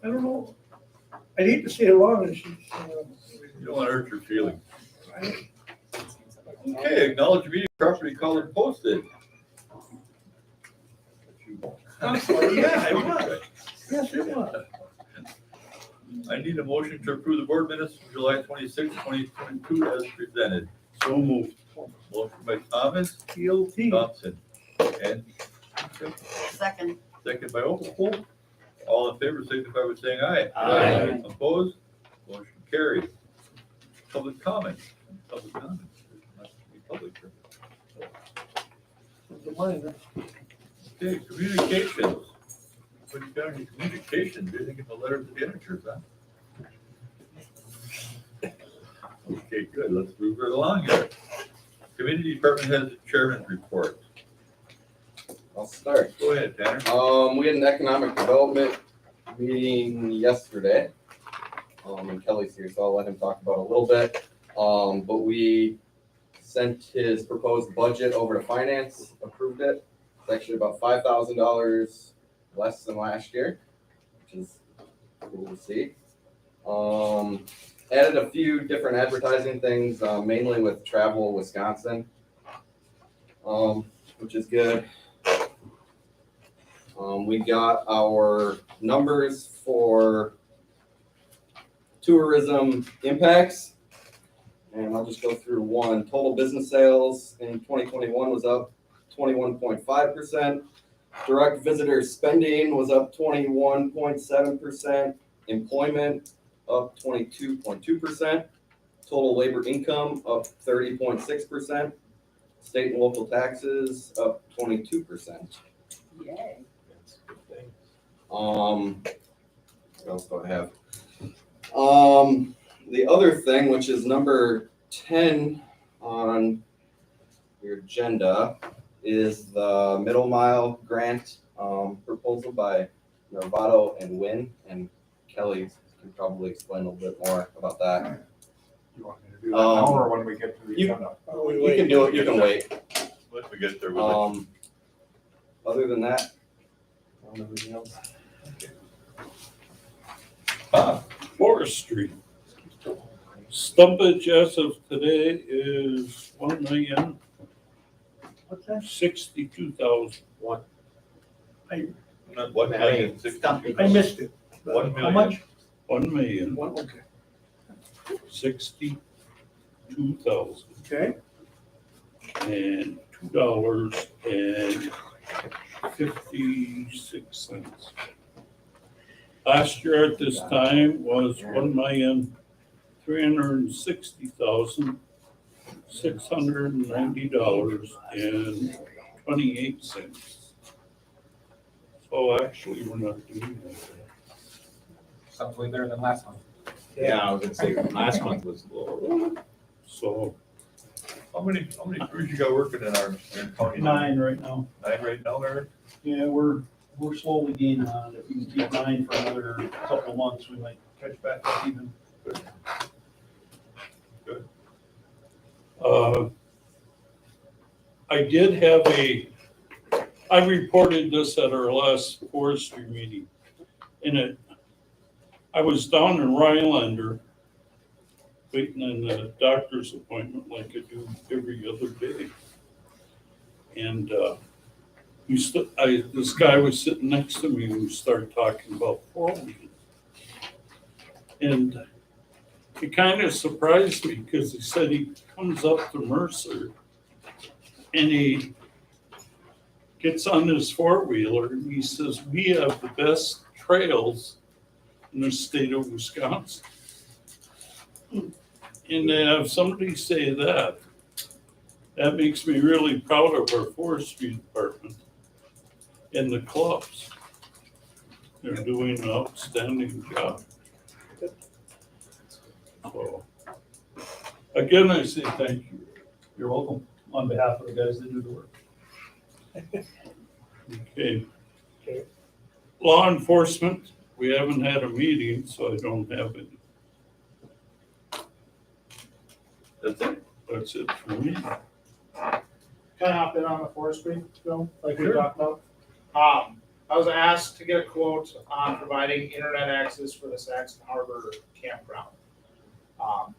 I don't know. I'd hate to say it wrong, and she's, You don't want to hurt your feelings. I- Okay, acknowledge meeting properly called and posted. Yeah, it was. Yes, it was. I need a motion to approve the board minutes from July 26, 2022 as presented. So moved. Motion by Thomas, GOT. Thompson, and Second. second by Opel. All in favor, signify by saying aye. Aye. Opposed? Motion carried. Public comment. Public comment. Must be public. The minor. Okay, communications. What you got any communications? Anything in the letter to the editors, huh? Okay, good. Let's move right along here. Community Department has a chairman's report. I'll start. Go ahead, Tanner. We had an economic development meeting yesterday. And Kelly's here, so I'll let him talk about it a little bit. But we sent his proposed budget over to finance, approved it. It's actually about $5,000 less than last year, which is cool to see. Added a few different advertising things, mainly with Travel Wisconsin, which is good. We got our numbers for tourism impacts, and I'll just go through one. Total business sales in 2021 was up 21.5%. Direct visitor spending was up 21.7%. Employment up 22.2%. Total labor income up 30.6%. State and local taxes up 22%. Yay. What else do I have? The other thing, which is number 10 on your agenda, is the middle mile grant proposal by Novato and Wynn. And Kelly can probably explain a little bit more about that. You want me to do that now or when we get to the you- agenda? You can do it. You can wait. Let me get there with it. Other than that, I don't have anything else. Forestry. Stumpage as of today is 1,062,000. What's that? Not 1,060,000. I missed it. 1 How million. much? 1,062,000. One, okay. Okay. And $2.56. Last year at this time was $1,360,690.28. So actually, we're not doing that. Something better than last month. Yeah, I was gonna say, last month was low. So How many crews you got working in our county? 9 right now. 9 right now, Eric? Yeah, we're slowly gaining on it. If we can keep 9 for another couple of months, we might catch back up even. I did have I reported this at our last forestry meeting. I was down in Rhinelander waiting on a doctor's appointment like I do every other day. And this guy was sitting next to me and we started talking about four-wheelers. And it kind of surprised me because he said he comes up to Mercer and he gets on his four-wheeler and he says, we have the best trails in the state of Wisconsin. And to have somebody say that, that makes me really proud of our forestry department and the clubs. They're doing an outstanding job. So, again, I say thank you. You're welcome, on behalf of the guys that do the work. Okay. Law enforcement, we haven't had a meeting, so I don't have it. That's it? That's it for me. Can I hop in on the forestry, Bill, like we Sure. talked about? I was asked to get a quote on providing internet access for the Saxon Harbor campground.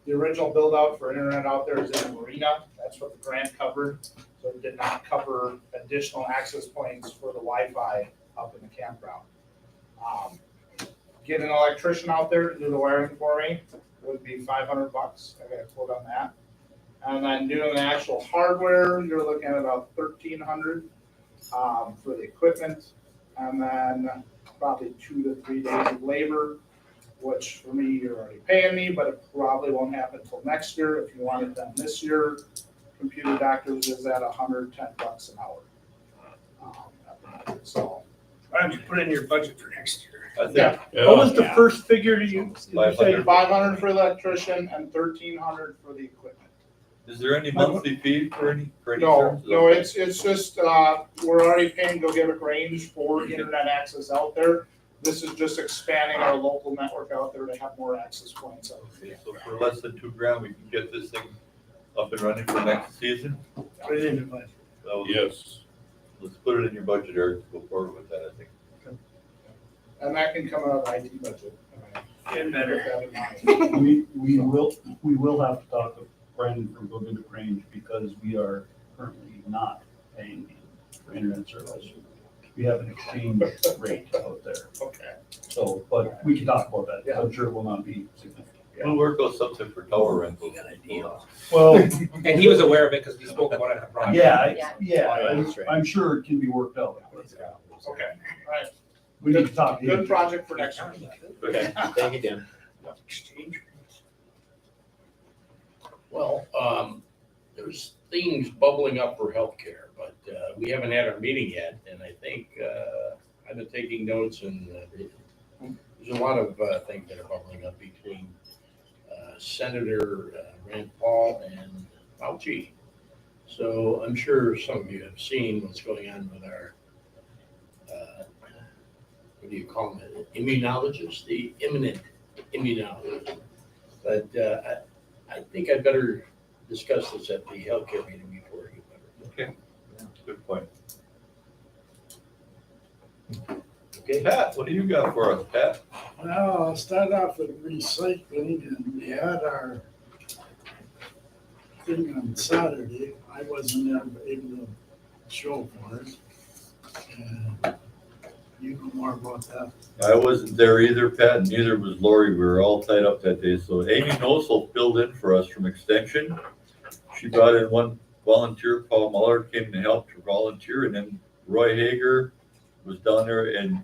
The original build out for internet out there is in the marina. That's what the grant covered. So it did not cover additional access points for the Wi-Fi up in the campground. Get an electrician out there to do the wiring for me would be $500. I got a quote on that. And then doing the actual hardware, you're looking at about $1,300 for the equipment. And then probably 2 to 3 days of labor, which for me, you're already paying me, but it probably won't happen until next year. If you want it done this year, Computer Doctors is at $110 an hour. So, Why don't you put in your budget for next year? I think yeah, What was the first figure to you? Did you say 500 for the electrician and 1,300 for the equipment. is there any monthly fee for any No, services? no, it's just, we're already paying Go Give It Range for internet access out there. This is just expanding our local network out there to have more access points out there. Okay, so for less than $2,000, we can get this thing up and running for next season? Put it in the budget. So Yes. let's put it in your budget, Eric, go forward with that, I think. And that can come out of IT budget. Getting better. Keep that in mind. We will have to talk to Brandon from Go Give It Range because we are currently not paying him for internet service. We have an exchange rate out there, Okay. so, but we can talk about that. I'm sure it will not be significant. We'll work on something for tower rentals. Well, And he was aware of it because we spoke about it at the project. I'm sure it can be worked out. Okay, all right. We need to talk to Good him. project for next week. Okay, thank you, Dan. Exchange. Well, there's things bubbling up for healthcare, but we haven't had our meeting yet, and I think I've been taking notes, and there's a lot of things that are bubbling up between Senator Rand Paul and Fauci. So I'm sure some of you have seen what's going on with our, what do you call them, immunologists, the eminent immunologists. But I think I better discuss this at the healthcare meeting before you. Okay, good point. Okay. Pat, what do you got for us, Pat? Well, I'll start off with recycling, and we had our thing on Saturday. I wasn't able to show for it. And you know more about that. I wasn't there either, Pat, and neither was Lori. We were all tied up that day. So Amy Nosel filled in for us from Extension. She brought in one volunteer. Paul Muller came to help to volunteer, and then Roy Hager was down there, and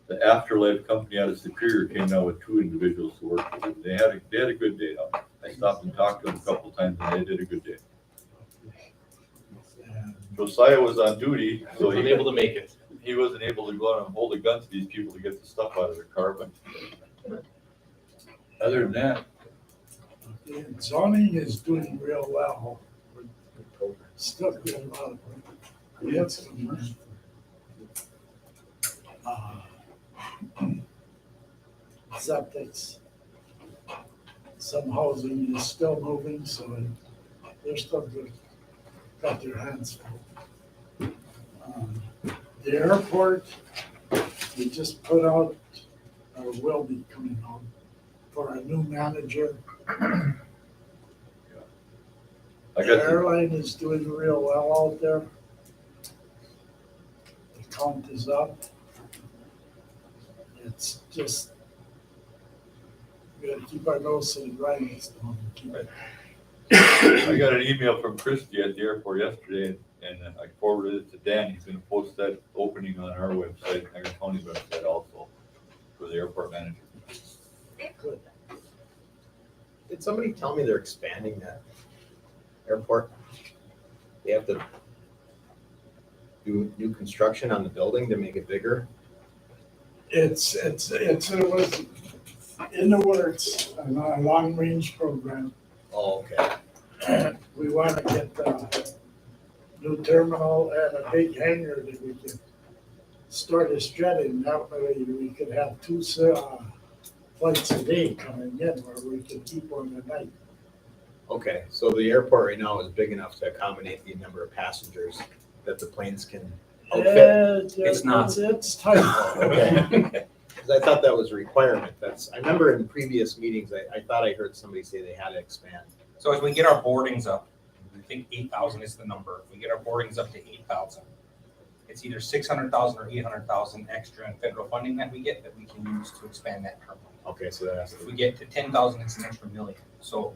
the Afterlife company out of Superior came down with 2 individuals to work with them. They had a good day down there. I stopped and talked to them a couple times, and they did a good day. And Josiah was on duty, so Wasn't able to make it. he wasn't able to go out and hold a gun to these people to get the stuff out of their car, but other than that, the zoning is doing real well. We're still doing a lot of work. We had some septics. Some housing is still moving, so they're still good. Got their hands full. The airport, we just put out, or will be coming out, for a new manager. I The got the, airline is doing real well out there. The count is up. It's just, we gotta keep our nose to the grindstone. I got an email from Christie at the airport yesterday, and I forwarded it to Dan. He's gonna post that opening on our website, Niagara County's website also, for the airport manager. Good. Did somebody tell me they're expanding that airport? They have to do new construction on the building to make it bigger? It was in the works, a long-range program. Oh, okay. We wanna get a new terminal and a big hangar that we can store this jet in. That way we could have 2 flights a day coming in where we can keep one at night. Okay, so the airport right now is big enough to accommodate the number of passengers that the planes can outfit? It's not. It's tight. Okay. Because I thought that was a requirement. I remember in previous meetings, I thought I heard somebody say they had to expand. So as we get our boardings up, I think 8,000 is the number. If we get our boardings up to 8,000, it's either 600,000 or 800,000 extra in federal funding that we get that we can use to expand that terminal. Okay, so that's, If we get to 10,000, it's an extra million. So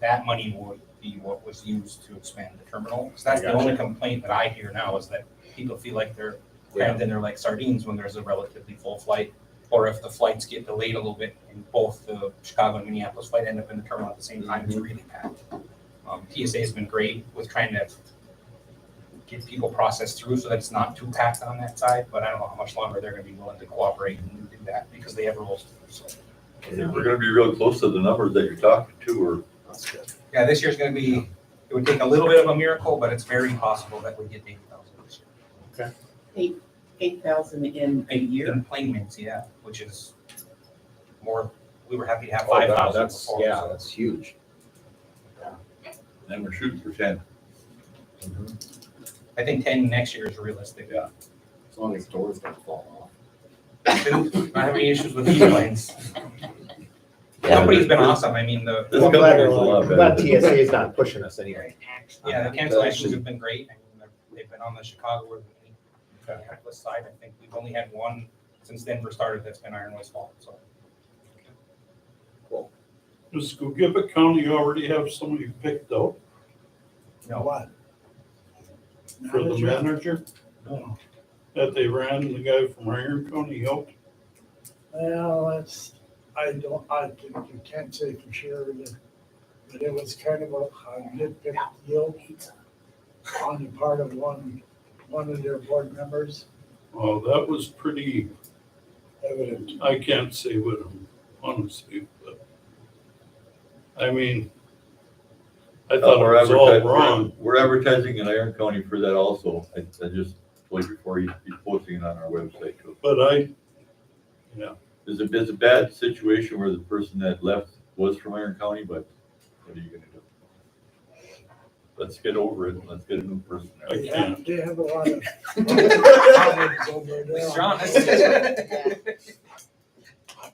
that money would be what was used to expand the terminal. Because that's the Gotcha. only complaint that I hear now is that people feel like they're crammed in there like sardines when there's a relatively full flight. Or if the flights get delayed a little bit and both the Chicago and Minneapolis flight end up in the terminal at the same time, it's really packed. TSA has been great with trying to get people processed through so that it's not too packed on that side, but I don't know how much longer they're gonna be willing to cooperate and do that because they have rules. So, We're gonna be real close to the numbers that you're talking to, or that's good. yeah, this year's gonna be, it would take a little bit of a miracle, but it's very possible that we get 80,000 this year. 8,000 in a year. In plane minutes, yeah, which is more, we were happy to have Oh, wow, 5,000 that's, before. yeah, so. that's huge. then we're shooting for 10. I think 10 next year is realistic. Yeah. As long as doors don't fall Not have any issues with these planes. Company's been awesome. I mean, This Well, I'm glad- company's a lot I'm glad better. TSA is not pushing us anyway. yeah, the cancellations have been great. I mean, they've been on the Chicago or the Minneapolis side. I think we've only had one since Denver started that's been Iron Way's fault, so. Does Gogebic County already have somebody picked out What? for the manager? No. That they ran the guy from Iron County out? Well, I think you can't say for sure, but it was kind of a nitpick deal on the part of one of their board members, Oh, that was pretty, evident. I can't say with him, honestly, but I mean, I thought it was all wrong. We're advertising in Iron County for that also. I just told you before, he's posting it on our website too. But It's a bad situation where the person that left was from Iron County, but what are you gonna do? Let's get over it and let's get a new person there. They have a lot of problems over there. Mr. Honest.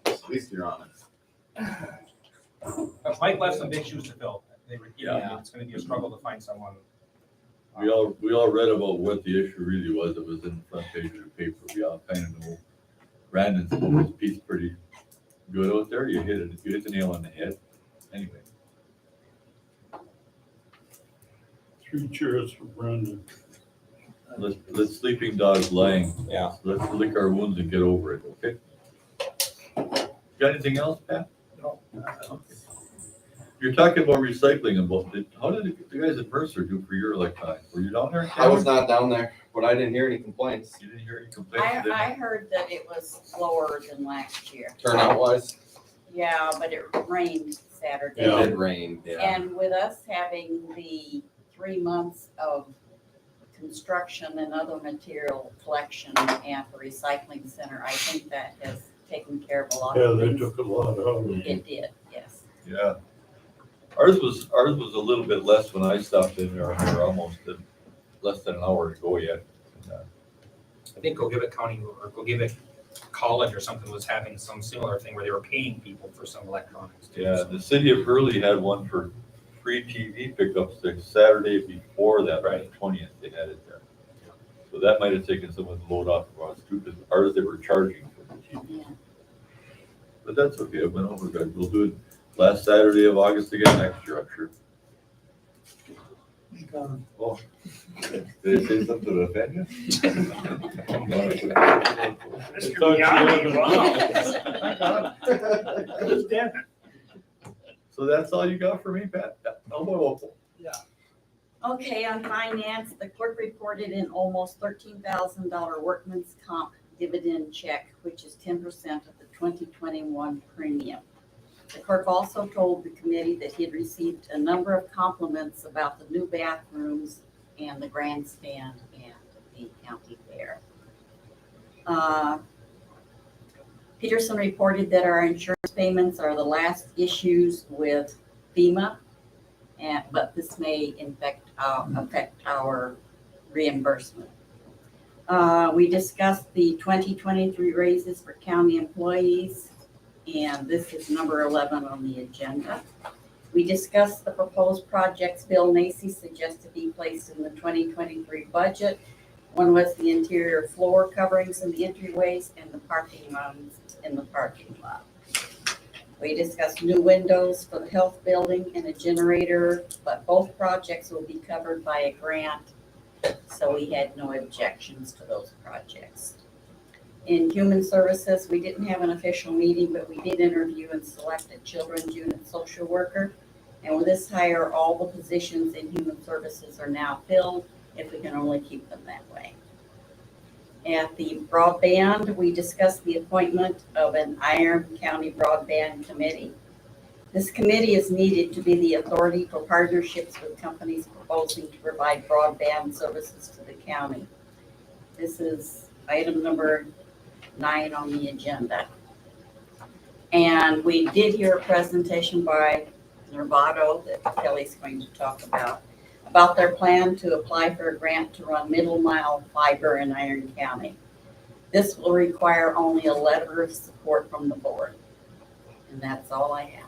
At least you're honest. Mike left some big shoes to fill. They were, Yeah. it's gonna be a struggle to find someone. We all read about what the issue really was. It was in the front page of the paper. We all kind of know. Brandon spoke his piece pretty good out there. You hit the nail on the head. Anyway, 3 cheers for Brendan. let sleeping dogs lying. Yeah. Let's lick our wounds and get over it, okay? Got anything else, Pat? No. Okay. You're talking about recycling and how did the guys at Mercer do for your electronics? Were you down there? I was not down there, but I didn't hear any complaints. You didn't hear any complaints? did you? I heard that it was slower than last year. Turnout wise, Yeah, but it rained Saturday. Yeah. it did rain, yeah. And with us having the 3 months of construction and other material collection at the recycling center, I think that has taken care of a lot Yeah, of they things. took a lot out of it. It did, yes. Yeah. Ours was a little bit less when I stopped in there. We were almost less than an hour to go yet. I think Gogebic County or Gogebic College or something was having some similar thing where they were paying people for some electronics too. Yeah, the city of Hurley had one for free TV pickups the Saturday before that, on the 20th, they had it there. So that might have taken some of the load off of us too, because ours they were charging for the TV. Yeah. But that's okay, it went over good. We'll do it last Saturday of August again next year, I'm sure. Oh, did I say something to offend you? So that's all you got for me, Pat? Elbow. Okay, on finance, the clerk reported an almost $13,000 workman's comp dividend check, which is 10% of the 2021 premium. The clerk also told the committee that he had received a number of compliments about the new bathrooms and the grandstand and the county fair. Peterson reported that our insurance payments are the last issues with FEMA, but this may affect our reimbursement. We discussed the 2023 raises for county employees, and this is number 11 on the agenda. We discussed the proposed projects Bill Nacy suggested be placed in the 2023 budget. One was the interior floor coverings in the entryways and the parking runs in the parking lot. We discussed new windows for the health building and a generator, but both projects will be covered by a grant, so we had no objections to those projects. In human services, we didn't have an official meeting, but we did interview and select a children's unit social worker. And with this hire, all the positions in human services are now filled, if we can only keep them that way. At the broadband, we discussed the appointment of an Iron County Broadband Committee. This committee is needed to be the authority for partnerships with companies proposing to provide broadband services to the county. This is item number 9 on the agenda. And we did hear a presentation by Nervato that Kelly's going to talk about their plan to apply for a grant to run middle mile fiber in Iron County. This will require only a letter of support from the board. And that's all I have.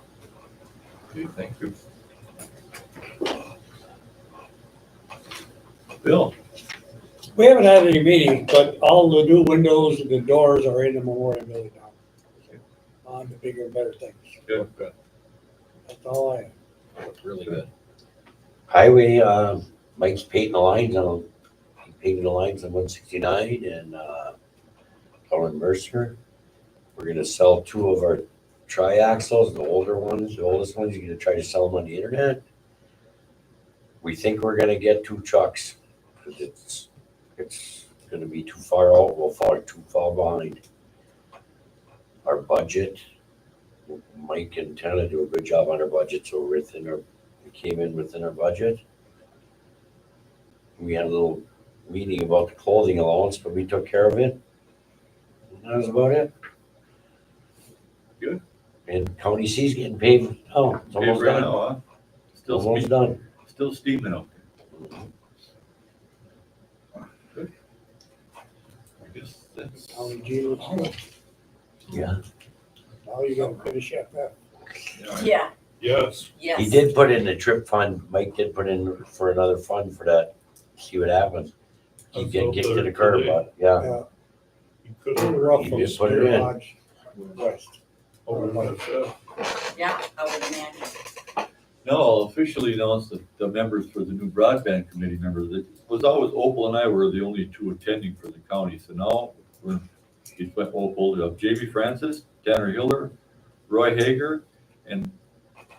Okay, thank you. Bill? We haven't had any meetings, but all the new windows and the doors are in the Memorial Building now. On the bigger and better things. Good. That's all I have. Look really good. Highway, Mike's painting the lines on, he painted the lines on 169 and, Colin Mercer. We're gonna sell 2 of our triaxles, the older ones, the oldest ones. You're gonna try to sell them on the internet. We think we're gonna get 2 trucks, because it's gonna be too far out, we'll fall too far behind. Our budget, Mike and Tana do a good job on our budget, so we came in within our budget. We had a little meeting about the clothing allowance, but we took care of it. And that was about it. Good. And County C's getting paid, oh, it's almost Right done, now, huh? Still almost steaming, done. still steaming up there. Good. I guess that's. County jail, Yeah, now you gotta finish up that. Yeah, Yes. yes. he did put in the trip fund, Mike did put in for another fund for that, see what happens. He That's did out get to there the curb, today. but, yeah, Yeah, You could pretty have rough You from just put it Spear in. Lodge west. Yeah, I would imagine. No, I'll officially announce the members for the new broadband committee members. It was always Opal and I were the only 2 attending for the county. So now it went Opal, Jamie Francis, Tanner Hiller, Roy Hager, and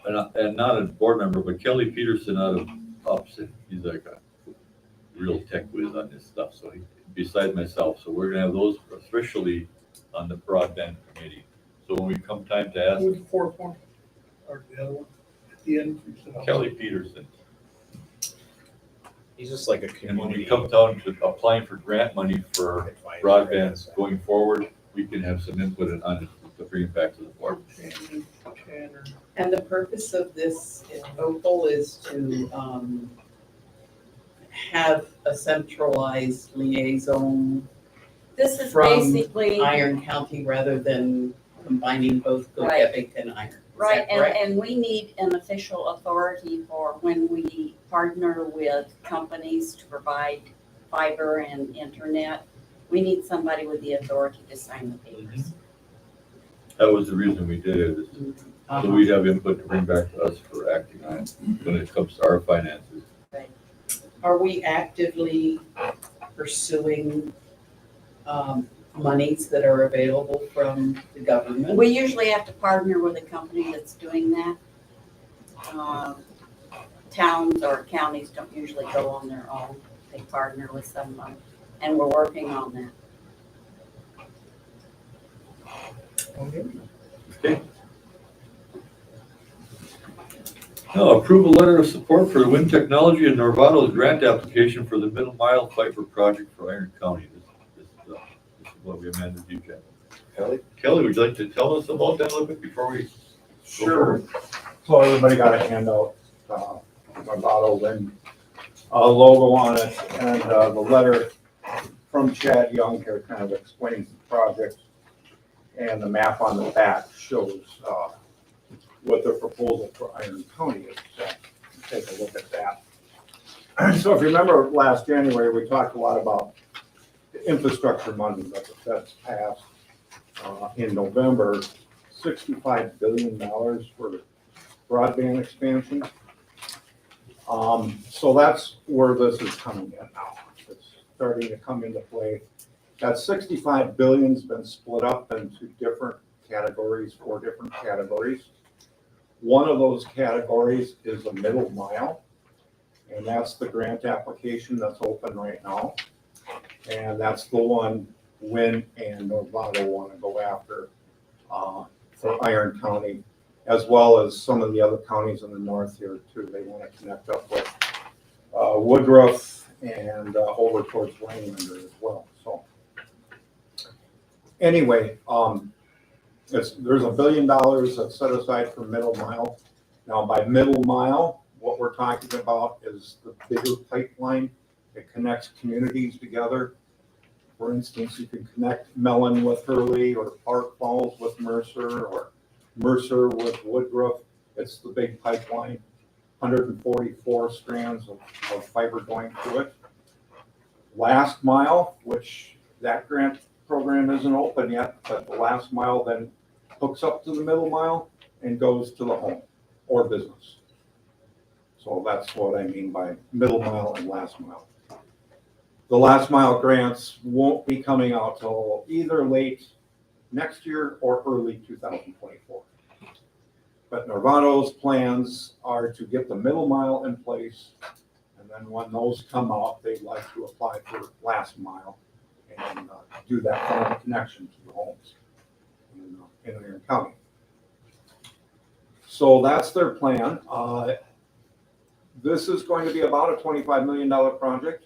not a board member, but Kelly Peterson out of Upson. He's like a real tech whiz on this stuff. So beside myself, so we're gonna have those officially on the broadband committee. So when we come time to ask Who's the 4th one? Or the other one? At the end? Kelly Peterson, He's just like a and when we community. come down to applying for grant money for advisor, broadband going forward, we can have some input on it to bring it back to the board. And the purpose of this in Opal is to have a centralized liaison This is From basically, Iron County rather than combining both Right. Cookevik and Iron. Is right, that correct? and we need an official authority for when we partner with companies to provide fiber and internet. We need somebody with the authority to sign the papers. That was the reason we did it, is Uh-huh. so we'd have input to bring back to us for acting on it when it comes to our finances. Are we actively pursuing monies that are available from the government? We usually have to partner with a company that's doing that. Towns or counties don't usually go on their own. They partner with someone, and we're working on that. Now, approve a letter of support for the Wind Technology and Norvado's grant application for the middle mile fiber project for Iron County. This is what we amended you, Jeff. Kelly, would you like to tell us about that a little bit before we? Sure. So everybody got a handout, Norvado Wind logo on it, and the letter from Chad Young here, kind of explains the project. And the map on the back shows what the proposal for Iron County is. So take a look at that. So if you remember last January, we talked a lot about the infrastructure money that the Feds passed in November, $65 billion for broadband expansion. So that's where this is coming in now. It's starting to come into play. That 65 billion's been split up into different categories, 4 different categories. One of those categories is the middle mile, and that's the grant application that's open right now. And that's the one Wynn and Novato want to go after for Iron County, as well as some of the other counties in the north here too. They want to connect up with Woodruff and over towards Langlander as well. So anyway, there's $1 billion that's set aside for middle mile. Now by middle mile, what we're talking about is the bigger pipeline that connects communities together. For instance, you can connect Mellon with Hurley, or Park Falls with Mercer, or Mercer with Woodruff. It's the big pipeline, 144 strands of fiber going through it. Last mile, which that grant program isn't open yet, but the last mile then hooks up to the middle mile and goes to the home or business. So that's what I mean by middle mile and last mile. The last mile grants won't be coming out till either late next year or early 2024. But Norvato's plans are to get the middle mile in place, and then when those come out, they'd like to apply for last mile and do that final connection to the homes in Iron County. So that's their plan. This is going to be about a $25 million project.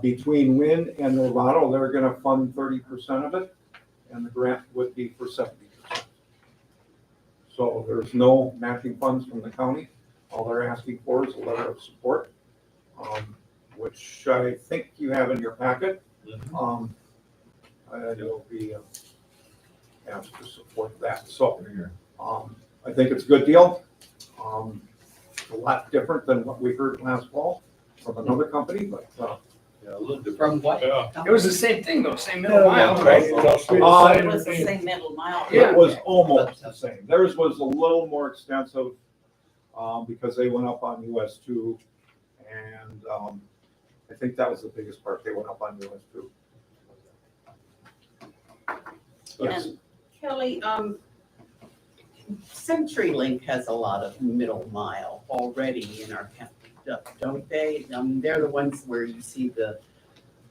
Between Wynn and Novato, they're going to fund 30% of it, and the grant would be for 70%. So there's no matching funds from the county. All they're asking for is a letter of support, which I think you have in your packet. It'll be asked to support that. So I think it's a good deal. A lot different than what we heard last fall from another company, but Yeah, a little different. From what? It was the same thing though, same middle mile, Right. right? It was the same middle mile. it was almost the same. Theirs was a little more extensive because they went up on US 2, and I think that was the biggest part. They went up on US 2. Yes. And Kelly, CenturyLink has a lot of middle mile already in our county, don't they? They're the ones where you see the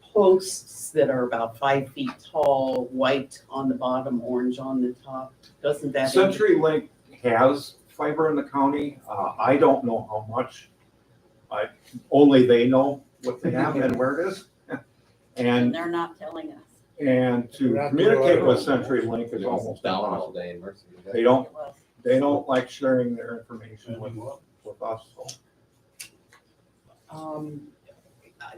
posts that are about 5 feet tall, white on the bottom, orange on the top. Doesn't that? CenturyLink has fiber in the county. I don't know how much. Only they know what they have and where it is. And And they're not telling us. to communicate with CenturyLink is almost down all impossible. day in Mercy. They don't, It was. they don't like sharing their information with us. So.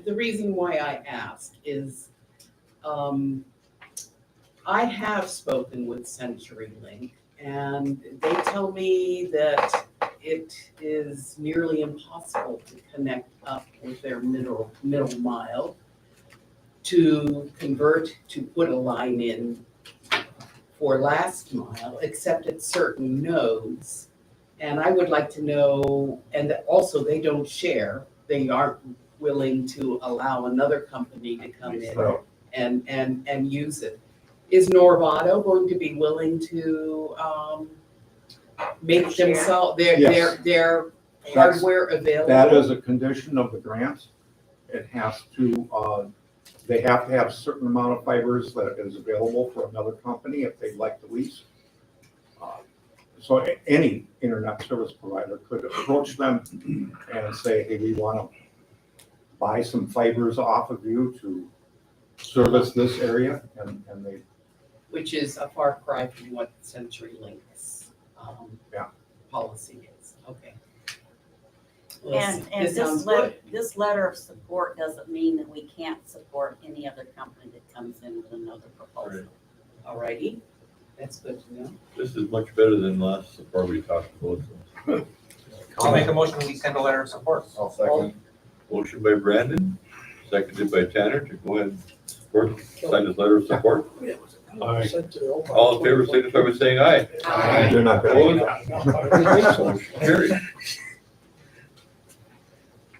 The reason why I ask is, I have spoken with CenturyLink, and they tell me that it is nearly impossible to connect up with their middle mile to convert, to put a line in for last mile, except at certain nodes. And I would like to know, and also they don't share, they aren't willing to allow another company to come in and use it. Is Norvato going to be willing to make themselves, Yes. their hardware available? That is a condition of the grant. It has to, they have to have a certain amount of fibers that is available for another company if they'd like to lease. So any internet service provider could approach them and say, hey, we want to buy some fibers off of you to service this area, and they. Which is a far cry from what CenturyLink's Yeah. policy is. Okay. And It sounds good. this letter of support doesn't mean that we can't support any other company that comes in with another proposal. Alrighty, that's good to know. This is much better than last support we talked about. So. I'll make a motion, we send a letter of support. I'll second. Motion by Brandon, seconded by Tanner to go ahead and support, sign this letter of support. All in favor, signify by saying aye. Aye. They're not Opposed? Motion carried.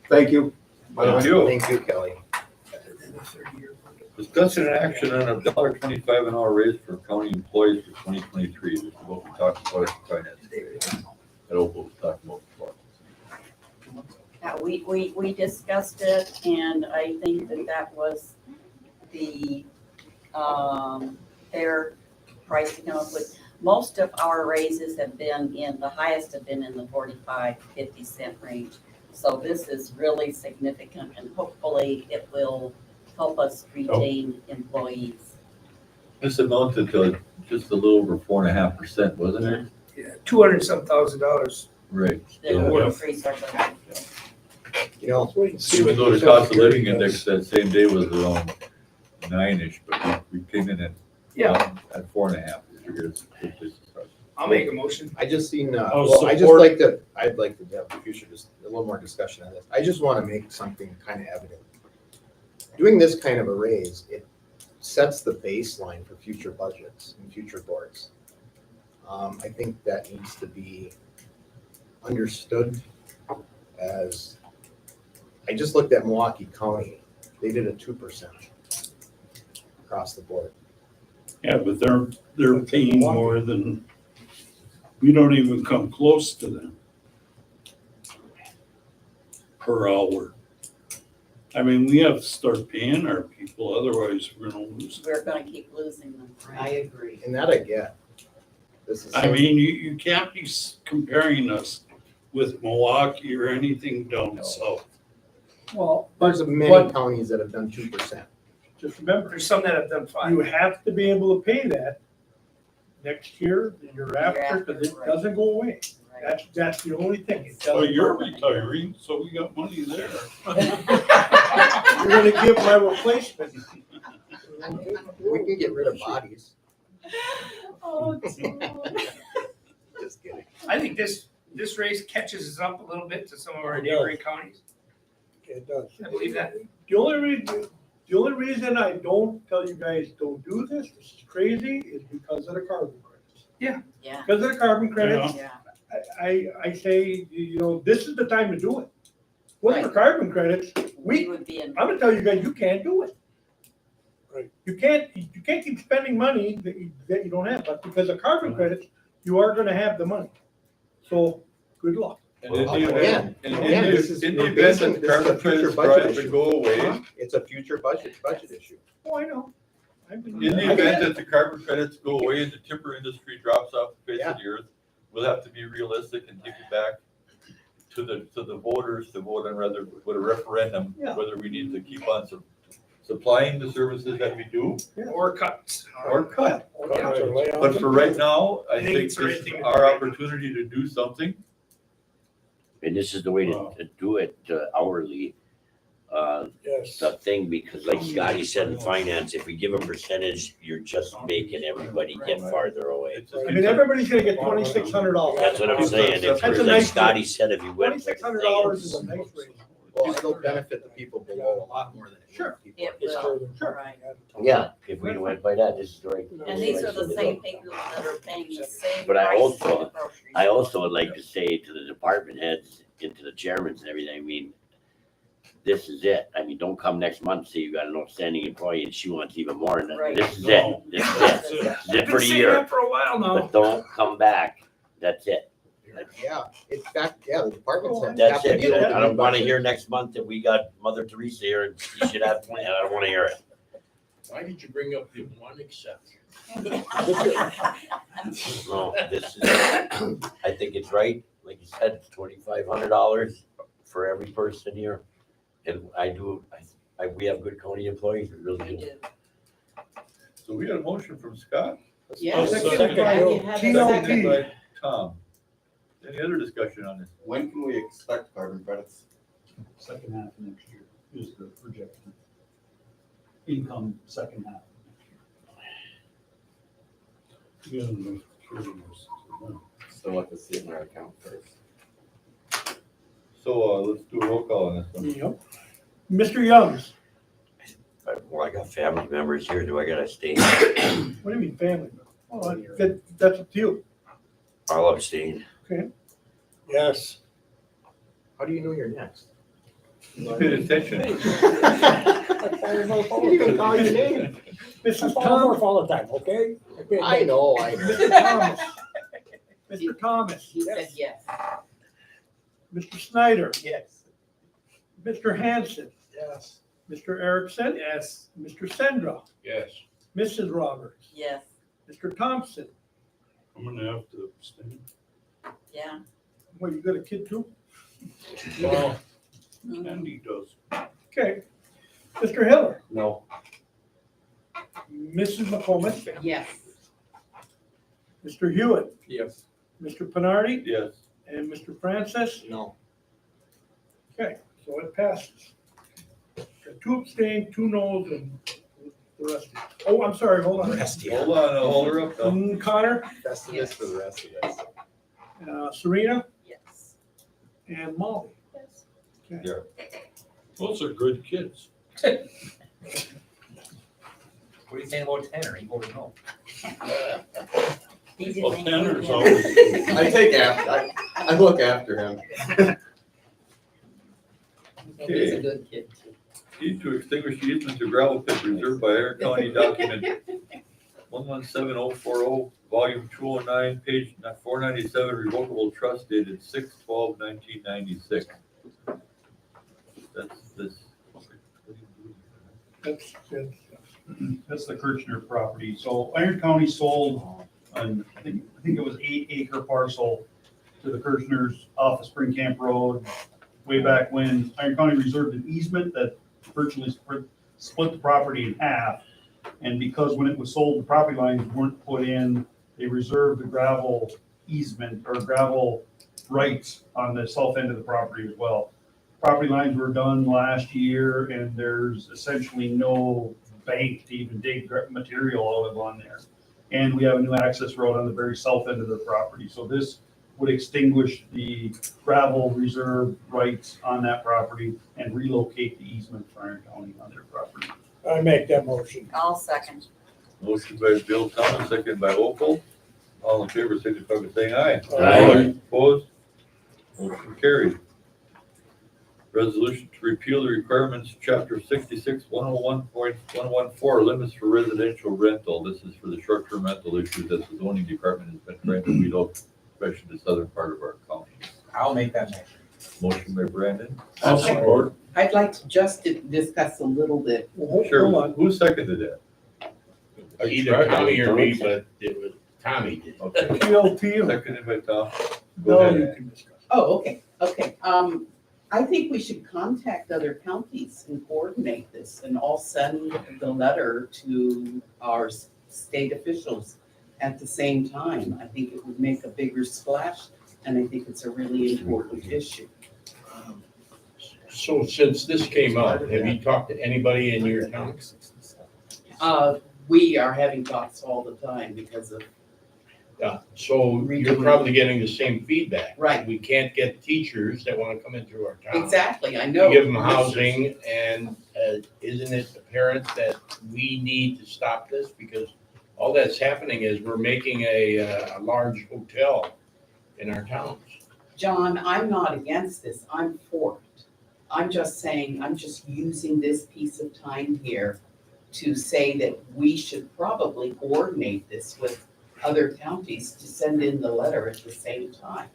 Thank you. Thank you. Thank you, Kelly. Discussion and action on $1.25 an hour raise for county employees for 2023. This is what we talked about at finance today. That Opal was talking about before. We discussed it, and I think that was the, fair price to come up with. Most of our raises have been the highest have been in the 45-50 cent range. So this is really significant, and hopefully it will help us retain employees. This amounted to just a little over 4.5%, wasn't it? Yeah, $200-some thousand. Right. That will increase our budget. You know, Even though the cost of living index that same day was around 9-ish, but we came in at at 4.5. I figured it's a good place to start. I'll make a motion. I just seen, I'll well, I just support. I'd like to have future, just a little more discussion on this. I just want to make something kind of evident. Doing this kind of a raise, it sets the baseline for future budgets and future boards. I think that needs to be understood as, I just looked at Milwaukee County. They did a 2% across the board. Yeah, but they're paying more than, we don't even come close to them per hour. I mean, we have to start paying our people, otherwise we're gonna lose. We're gonna keep losing them. I agree. And that I get. This is. I mean, you can't be comparing us with Milwaukee or anything down south. Well, There's many counties that have done 2%. just remember, There's some that have done fine. you have to be able to pay that next year, the year after, because it right. doesn't go away. Right. That's the only thing. It Well, doesn't you're go away. retiring, so we got money there. You're gonna give my replacement. We can get rid of bodies. Oh, Just kidding. I think this race catches us up a little bit to some of our neighboring counties. It does. I believe that. The only reason I don't tell you guys don't do this is crazy, is because of the carbon credits. yeah, Because of the carbon credits, yeah. I say, this is the time to do it. With the Right. carbon credits, We would be in. I'm gonna tell you guys, you can't do it. Right. You can't keep spending money that you don't have, but because of carbon credits, you are gonna have the money. So, good luck. And in the Again, event, again, this is- in the we're event basing- that this is a carbon future credits budget start to issue. go away, It's a future budget issue. Oh, I know. I've been- in the I get event it. that the carbon credits go away and the timber industry drops off the face Yeah. of the earth, we'll have to be realistic and take it back to the voters to vote on whether, with a referendum, Yeah. whether we need to keep on supplying the services that we do Or cuts. or cut. Right. But for right now, I I think think it's this the right is thing to our do. opportunity to do something. And this is the way Wow. to do it hourly, Yes. the thing, because like Scotty said in finance, if we give a percentage, you're just making everybody get farther away. It's just- I mean, everybody's gonna get $2,600. That's what I'm saying. If, That's a like nice Scotty said, if you went. $2,600 is a nice raise. Well, it'll benefit the people below a lot more than it Sure. will people. It will, Sure. right. Yeah, if we went by that, this is the right. And these are the same people that are paying the same But I price also- for the groceries. I also would like to say to the department heads and to the chairmans and everything, I mean, this is it. I mean, don't come next month, say you got an outstanding employee and she wants even more. And Right. this is No. it. This is it. This is I've it been for the saying year. that for a while now. But don't come back. That's it. Yeah, in fact, the departments have That's to it. deal with I don't the want to budget. hear next month that we got Mother Teresa here and she should have 20. I don't want to hear it. Why did you bring up the one exception? No, this is, I think it's right. Like you said, it's $2,500 for every person here. And we have good county employees, we really We do. do. So we had a motion from Scott, Yes. Second. Glad you had a seconded second. by Tom. Any other discussion on this? When can we expect carbon credits? Second half of next year is the projection. Income second half. Yeah, no, curious. Still have to see it in our account first. So, let's do a roll call on this one. Yep. Mr. Youngs, Well, I got family members here. Do I gotta stay? what do you mean family? Oh, that's up to you. I'll abstain. Yes. How do you know you're next? You paid attention. You even call your name. Mrs. Thomas, Thomas, all the time, okay? I know. Mr. Thomas. Mr. Thomas, He said yes. Mr. Snyder, Yes. Mr. Hanson, Yes. Mr. Erickson, Yes. Mr. Sendra, Yes. Mrs. Roberts, Yes, Mr. Thompson. I'm gonna have to abstain. yeah. Well, you got a kid too? Well, Mhm. Andy does. Okay. Mr. Hiller, No. Mrs. McComas, Yes. Mr. Hewitt, Yes. Mr. Penardi, Yes. and Mr. Francis. No. Okay, so it passes. Got 2 abstain, 2 noes, and the rest. Oh, I'm sorry, hold on. Rest, yeah. Hold on, I'll hold her up now. Connor, Festivus for the rest of us. Serena, Yes. and Molly. Yes. Okay. Those are good kids. What are you saying about Tanner? He voted no. He Well, didn't Tanner's include always. him. I take after, I look after him. He's a good kid too. Need to extinguish the easement to gravel pit reserved by Aaron County document 117040, volume 209, page 497, revocable trust dated 6/12/1996. That's this. That's the Kirchner property. So Iron County sold, I think it was 8-acre parcel to the Kirchners off of Spring Camp Road. Way back when Iron County reserved an easement that virtually split the property in half. And because when it was sold, the property lines weren't put in, they reserved the gravel easement or gravel rights on the south end of the property as well. Property lines were done last year and there's essentially no bank to even dig material out of on there. And we have a new access road on the very south end of the property. So this would extinguish the gravel reserve rights on that property and relocate the easement for Iron County on their property. I make that motion. I'll second. Motion by Bill Thomas, second by Opal. All in favor, signify by saying aye. Aye. Opposed? Motion carried. Resolution to repeal the requirements, chapter 66, 101.114, limits for residential rental. This is for the short-term rental issues that the zoning department has been trying to weed out, especially the southern part of our county. I'll make that motion. Motion by Brandon. I'll support. I'd like to just discuss a little bit. Sure, who seconded that? Either Tommy or me, but it was Tommy did. Okay, PLP. seconded by Tom. Go No, ahead. you can discuss. Oh, okay. I think we should contact other counties and coordinate this and all send the letter to our state officials at the same time. I think it would make a bigger splash and I think it's a really important issue. So since this came up, have you talked to anybody in your town? We are having talks all the time because of, Yeah, so you're probably getting the same feedback. Right. We can't get teachers that want to come into our town. exactly, I know. We give them housing, and isn't it apparent that we need to stop this? Because all that's happening is we're making a large hotel in our towns. John, I'm not against this, I'm for it. I'm just saying, I'm just using this piece of time here to say that we should probably coordinate this with other counties to send in the letter at the same time.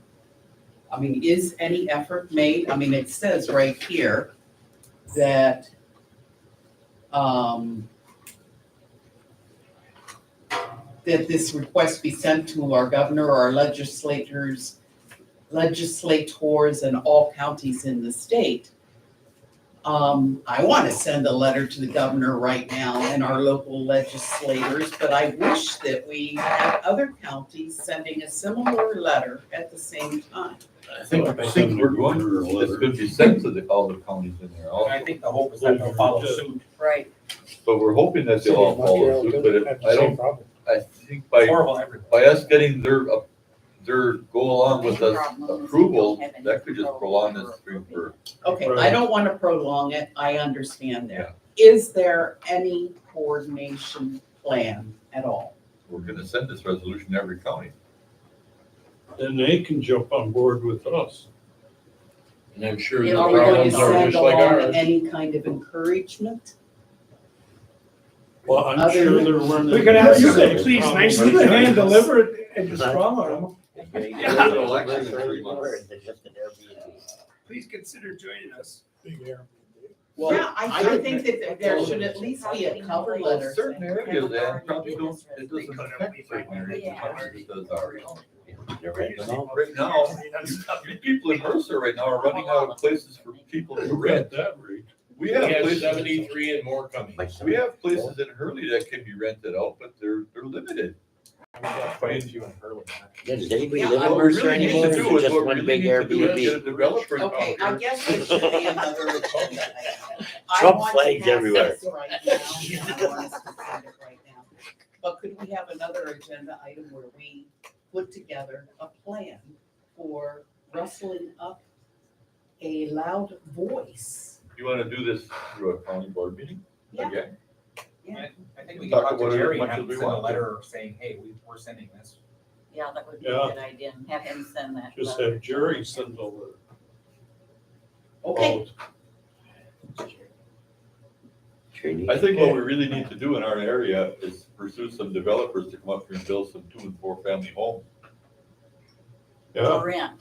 I mean, is any effort made? I mean, it says right here that, that this request be sent to our governor or our legislators and all counties in the state. I want to send a letter to the governor right now and our local legislators, but I wish that we had other counties sending a similar letter at the same time. I think we're going to, it's going to be sent to all the counties in there. And I think the hope is that they'll follow suit. Right. But we're hoping that they'll all follow suit, but I think It's horrible everywhere. by us getting their go along with us approval, that could just prolong this thing for. Okay, I don't want to prolong it, I understand that. Is there any coordination plan at all? We're gonna send this resolution to every county. Then they can jump on board with us. And I'm sure the Yeah, Are we going to problems are send just like along ours. any kind of encouragement? Well, I'm Other sure than- they're running. We could have, you the could, same please, problem. nice you could hand deliver it and just Right. strong arm There's an election in 3 months. Please consider joining us. Well, yeah, I think that there should at least be a cover letter. Certain areas, and probably don't, it doesn't affect certain areas as much as it does ours. Right now, you people in Mercer right now are running out of places for people to rent. That rate. We We have have places, 73 and more coming. we have places in Hurley that can be rented out, but they're limited. Quite a few in Hurley. Yeah, does anybody Yeah, live in What we Mercer really need anymore? to Or is do it is, just what we one really big need to do is get a Airbnb? developer out Okay, I here. guess there should be another agenda item. I Trump want to flags pass everywhere. this right now, and I want us to send it right now. But could we have another agenda item where we put together a plan for rustling up a loud voice? You wanna do this through a county board meeting? Yeah. Again? I think we Talk can talk about to it as Jerry and much have as him we send a want to. letter saying, hey, we're sending this. Yeah, that would be a Yeah. good idea. Have him send that. Just letter. have Jerry send a letter. Okay, I think what we really need to do in our area is pursue some developers to come up here and build some 2 and 4 family homes. For rent.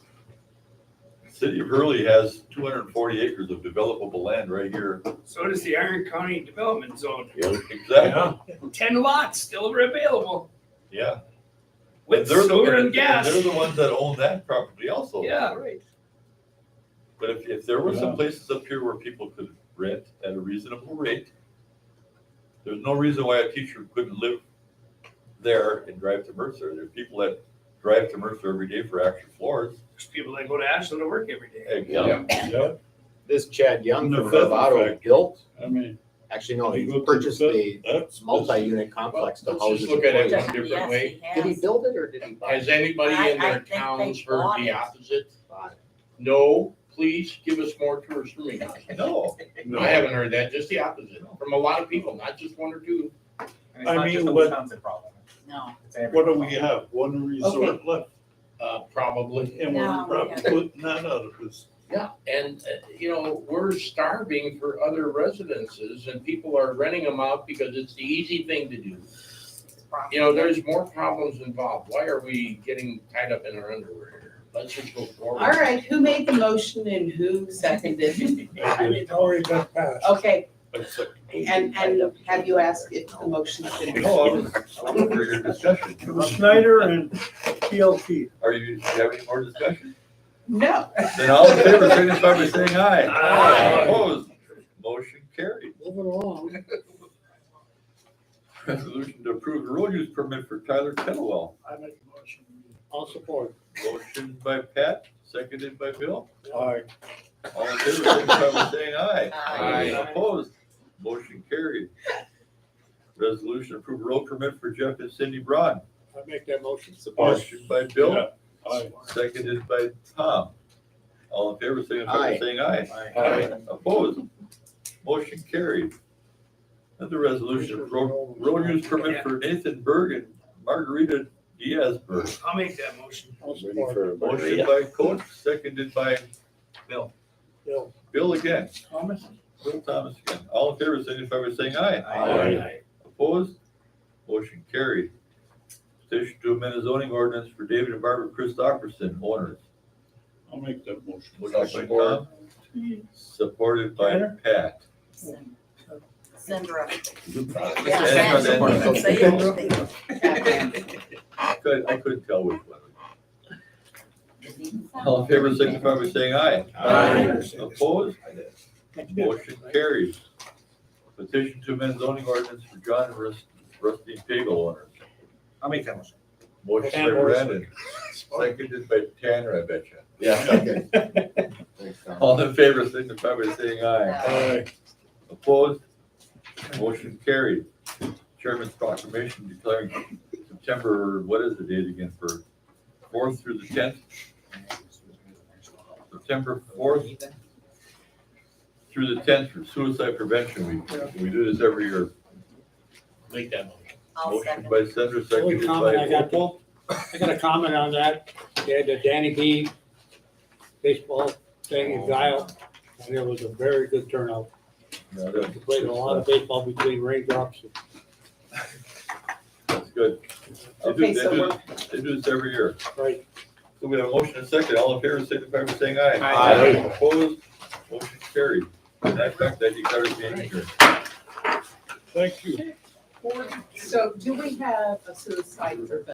The City of Hurley has 240 acres of developable land right here. So does the Iron County Development Zone. Exactly, 10 lots still available yeah. with They're the- sewer and gas. They're the ones that own that property also. Yeah. But if there were Yeah. some places up here where people could rent at a reasonable rate, there's no reason why a teacher couldn't live there and drive to Mercer. There's people that drive to Mercer every day for actual floors. There's people that go to Ashland to work every day. Yeah. Yeah, This Chad Young And the from feather Bravado factory. built, I mean. actually, no, you he go to purchased the- a that's- multi-unit complex to Let's house. just look at it his one different Yes, way. he Did he has. build it or did he buy Has it? anybody I in their think they towns bought heard the it. opposite? Bought it. No, please give us more tourists from me. No, I haven't heard that, just the opposite, from a lot of people, not just one or two. And it's I not mean, just a what- Wisconsin problem. No. It's everywhere. What do we have? One resort left, Probably. and we're No, we probably haven't. putting that out of this. Yeah, and, we're starving for other residences and people are renting them out because it's the easy thing to do. There's more problems involved. Why are we getting tied up in our underwear here? Let's just go forward. all right, who made the motion and who seconded it? It's already been passed. Okay, That's it. and have you asked if the motion's been? no, I'm looking for your discussion. It was Schneider and PLT. Do you have any more discussion? No. Then all in favor, signify by saying aye. Aye. Opposed, motion carried. Moving along. Resolution to approve the road use permit for Tyler Kettlewell. I make a motion. I'll support. Motion by Pat, seconded by Bill. All right. All in favor, signify by saying aye. Aye. Opposed, motion carried. Resolution to approve road permit for Jeff and Cindy Broad. I make that motion. Motion by Bill, Yeah. Aye. seconded by Tom. All in favor, signify by Aye. saying aye. Aye. Opposed, motion carried. Another resolution, road use permit for Nathan Berg and Margarita Diaz-Berg. I'll make that motion. I'll Ready support. for Motion Maria? by Coach, seconded by Bill. Bill. Bill again. Thomas? Bill Thomas again. All in favor, signify by saying aye. Aye. Opposed? Motion carried. Petition to amend the zoning ordinance for David and Barbara Christopherson, owners. I'll make that motion. Motion by Tom, supported by Pat. Sandra. And Yeah, then- say anything. I couldn't tell which one. All in favor, signify by saying aye. Aye. Opposed? Motion carries. Petition to amend zoning ordinance for John and Rusty Pagel owners. I'll make that motion. Motion by And Morrison. Brandon, seconded by Tanner, I bet you. Yeah, okay. Thanks, Tom. All in favor, signify by saying aye. Aye. Opposed? Motion carried. Chairman's proclamation declaring September, what is the date again, for 4th through the 10th? September 4th through the 10th for Suicide Prevention Week. We do this every year. Make that motion. I'll Motion second. by Sandra, The only seconded comment I by got, I got a comment on that. They had the Danny B baseball thing in Guile, and it was a very good turnout. No, We played a lot of baseball between raindrops. That's good. Okay, so They do this every year. Right. So we have a motion and a second. All in favor, signify by saying aye. Aye. Opposed? Motion carried. And in fact, that declares the adjourned. Thank you. So do we have a suicide prevention